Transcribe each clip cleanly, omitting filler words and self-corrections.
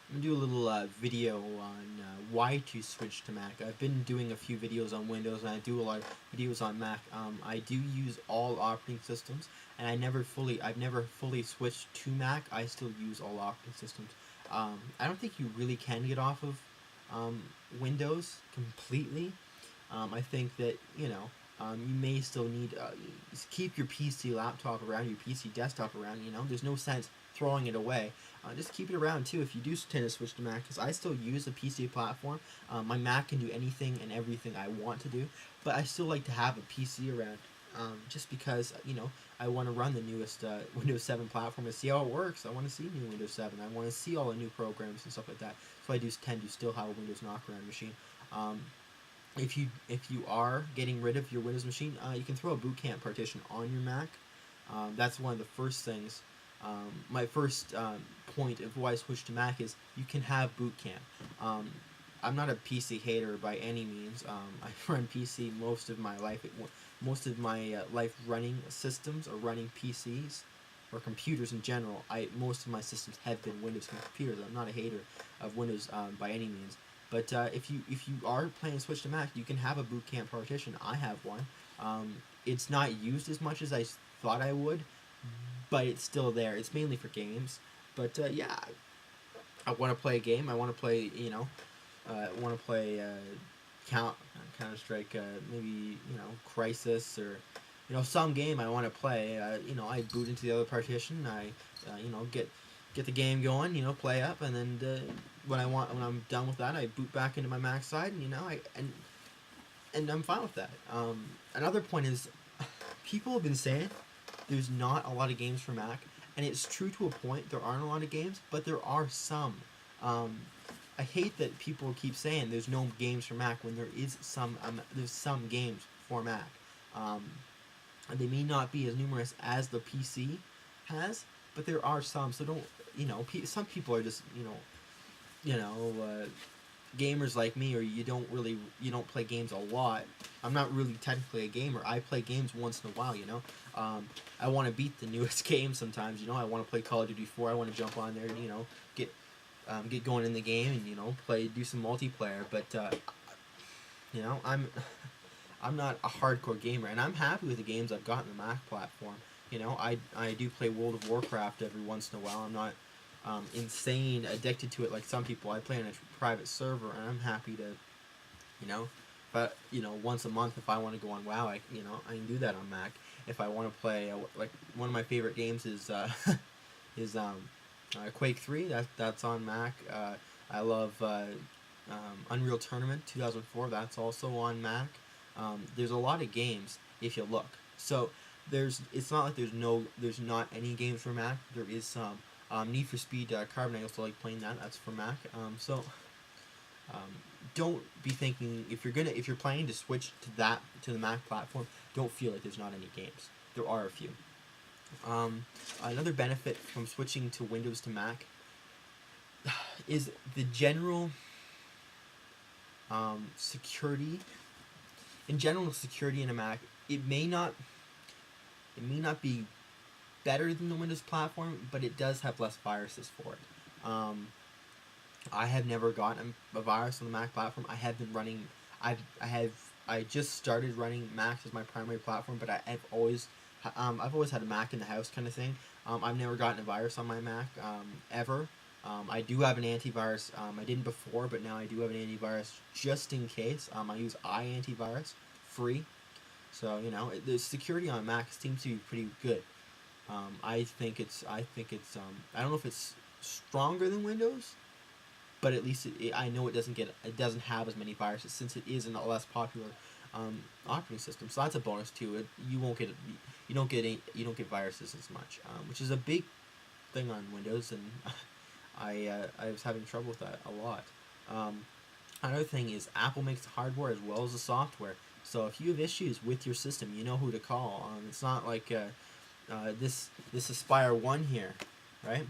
I'm gonna do a little video on why to switch to Mac. I've been doing a few videos on Windows, and I do a lot of videos on Mac. I do use all operating systems, and I've never fully switched to Mac. I still use all operating systems. I don't think you really can get off of um, Windows completely. I think that you may still need keep your PC laptop around, your PC desktop around. There's no sense throwing it away. Just keep it around too if you do tend to switch to Mac, because I still use a PC platform. My Mac can do anything and everything I want to do, but I still like to have a PC around. Just because I want to run the newest Windows 7 platform and see how it works. I want to see new Windows 7. I want to see all the new programs and stuff like that. So I do tend to still have a Windows knockaround machine. Um, if you are getting rid of your Windows machine, you can throw a boot camp partition on your Mac. That's one of the first things. My first point of why I switched to Mac is you can have boot camp. I'm not a PC hater by any means. I run PC most of my life. Most of my life running systems or running PCs or computers in general. Most of my systems have been Windows computers. I'm not a hater of Windows by any means. But if you are planning to switch to Mac, you can have a boot camp partition. I have one. It's not used as much as I thought I would, but it's still there. It's mainly for games. But yeah, I want to play a game. I want to play, I want to play Counter Strike, maybe Crisis, or some game I want to play. I boot into the other partition. I get the game going. Play up, and then when I'm done with that, I boot back into my Mac side, and I'm fine with that. Another point is, people have been saying there's not a lot of games for Mac, and it's true to a point. There aren't a lot of games, but there are some. I hate that people keep saying there's no games for Mac when there is some. There's some games for Mac. And they may not be as numerous as the PC has, but there are some. So don't some people are just gamers like me, or you don't play games a lot. I'm not really technically a gamer. I play games once in a while. I want to beat the newest game sometimes. I want to play Call of Duty 4. I want to jump on there and get going in the game and do some multiplayer. But I'm not a hardcore gamer, and I'm happy with the games I've got in the Mac platform. I do play World of Warcraft every once in a while. I'm not insane addicted to it like some people. I play on a private server, and I'm happy to, but once a month if I want to go on WoW, I can do that on Mac. If I want to play, like one of my favorite games is is Quake 3. That's on Mac. I love Unreal Tournament 2004. That's also on Mac. There's a lot of games if you look. So it's not like there's not any games for Mac. There is some. Need for Speed Carbon, I also like playing that. That's for Mac. Don't be thinking if you're planning to switch to the Mac platform. Don't feel like there's not any games. There are a few. Another benefit from switching to Windows to Mac is the general security. In general, security in a Mac, it may not be better than the Windows platform, but it does have less viruses for it. I have never gotten a virus on the Mac platform. I have been running. I just started running Mac as my primary platform, but I've always had a Mac in the house kind of thing. I've never gotten a virus on my Mac ever. I do have an antivirus. I didn't before, but now I do have an antivirus just in case. I use iAntivirus, free. So the security on Mac seems to be pretty good. I think it's. I don't know if it's stronger than Windows, but at least I know it doesn't have as many viruses, since it is a less popular operating system. So that's a bonus too. You don't get viruses as much, which is a big thing on Windows, and I was having trouble with that a lot. Another thing is Apple makes the hardware as well as the software. So if you have issues with your system, you know who to call. It's not like this Aspire 1 here, right?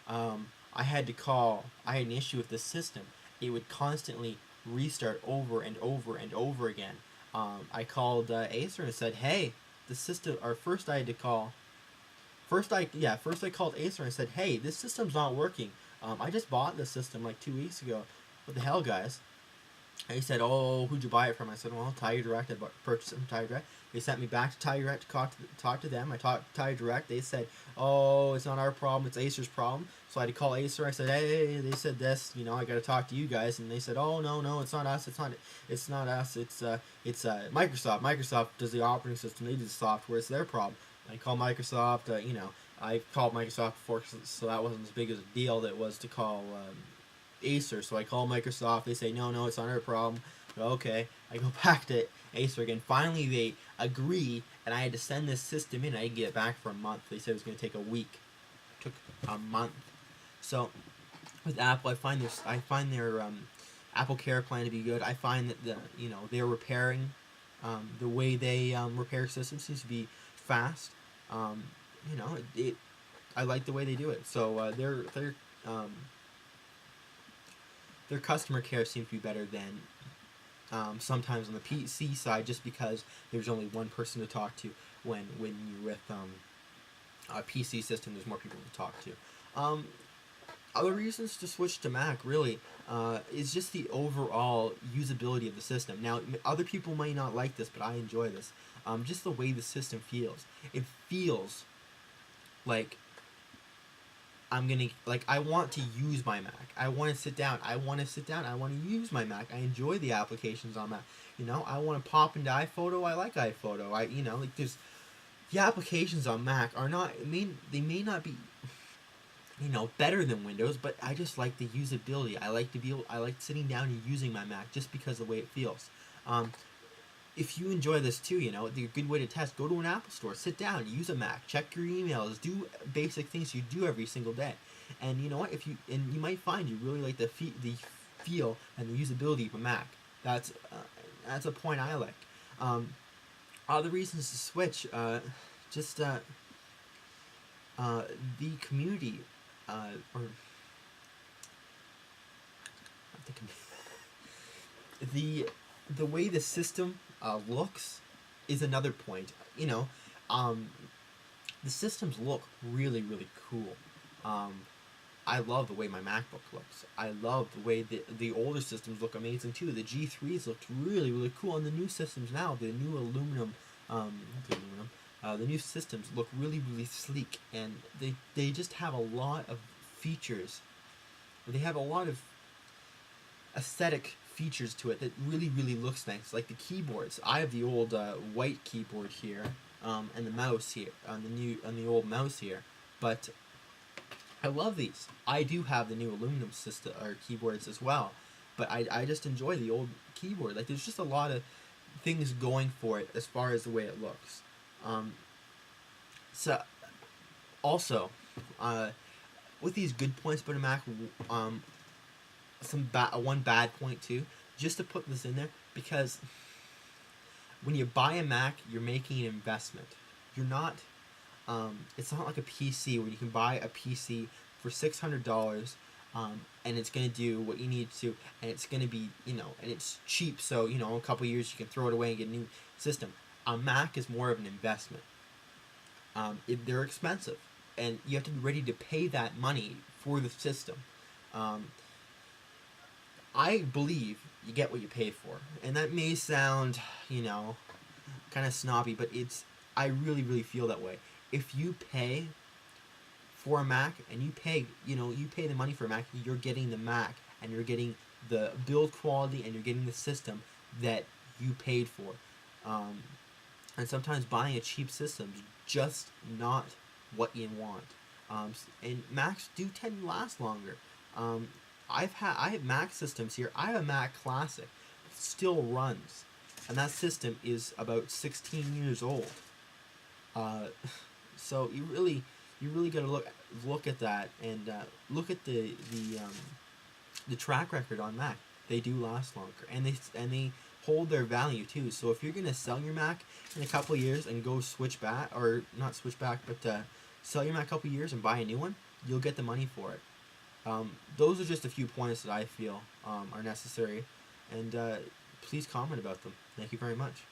I had an issue with this system. It would constantly restart over and over and over again. I called Acer and said, hey, the system, or first I had to call, first I called Acer and said, hey, this system's not working. I just bought this system like 2 weeks ago. What the hell, guys? He said, "Oh, who'd you buy it from?" I said, "Well, Tire Direct. I purchased it from Tire Direct." They sent me back to Tire Direct to talk to them. I talked to Tire Direct. They said, "Oh, it's not our problem. It's Acer's problem." So I had to call Acer. I said, "Hey, they said this. You know, I got to talk to you guys." And they said, "Oh, no, no, it's not us. It's not us. It's Microsoft. Microsoft does the operating system. They do the software. It's their problem." I called Microsoft. I called Microsoft before, so that wasn't as big as a deal that was to call. Acer. So I call Microsoft. They say, no, no, it's not our problem. Okay. I go back to Acer again. Finally, they agree, and I had to send this system in. I didn't get it back for a month. They said it was going to take a week. It took a month. So with Apple, I find their Apple Care plan to be good. I find that they're repairing the way they repair systems seems to be fast. You know, I like the way they do it. So their customer care seems to be better than sometimes on the PC side, just because there's only one person to talk to. When you're with a PC system, there's more people to talk to. Other reasons to switch to Mac really is just the overall usability of the system. Now, other people might not like this, but I enjoy this. Just the way the system feels. It feels like I want to use my Mac. I want to sit down. I want to use my Mac. I enjoy the applications on Mac. I want to pop into iPhoto. I like iPhoto. There's the applications on Mac are not. They may not be, better than Windows, but I just like the usability. I like sitting down and using my Mac just because of the way it feels. If you enjoy this too, it's a good way to test. Go to an Apple store, sit down, use a Mac, check your emails, do basic things you do every single day. And you know what? You might find you really like the feel and the usability of a Mac. That's a point I like. Other reasons to switch, just the community, or the way the system looks is another point. The systems look really, really cool. I love the way my MacBook looks. I love the way the older systems look amazing too. The G3s looked really, really cool, and the new systems now, the new the new systems look really, really sleek, and they just have a lot of features. They have a lot of aesthetic features to it that really, really looks nice. Like the keyboards. I have the old white keyboard here, and the mouse here on the old mouse here, but I love these. I do have the new aluminum system or keyboards as well, but I just enjoy the old keyboard. Like there's just a lot of things going for it as far as the way it looks. So also, with these good points about a Mac, one bad point too, just to put this in there, because when you buy a Mac, you're making an investment. You're not. It's not like a PC where you can buy a PC for $600, and it's gonna do what you need to, and it's gonna be, and it's cheap. So in a couple years you can throw it away and get a new system. A Mac is more of an investment. They're expensive, and you have to be ready to pay that money for the system. I believe you get what you pay for, and that may sound, kind of snobby, but I really, really feel that way. If you pay for a Mac and you pay the money for a Mac, you're getting the Mac, and you're getting the build quality, and you're getting the system that you paid for. And sometimes buying a cheap system is just not what you want. And Macs do tend to last longer. I have Mac systems here. I have a Mac Classic. It still runs, and that system is about 16 years old. So you really got to look at that, and look at the track record on Mac. They do last longer, and they hold their value too. So if you're gonna sell your Mac in a couple of years and go switch back, or not switch back, but sell your Mac a couple of years and buy a new one, you'll get the money for it. Those are just a few points that I feel are necessary, and please comment about them. Thank you very much.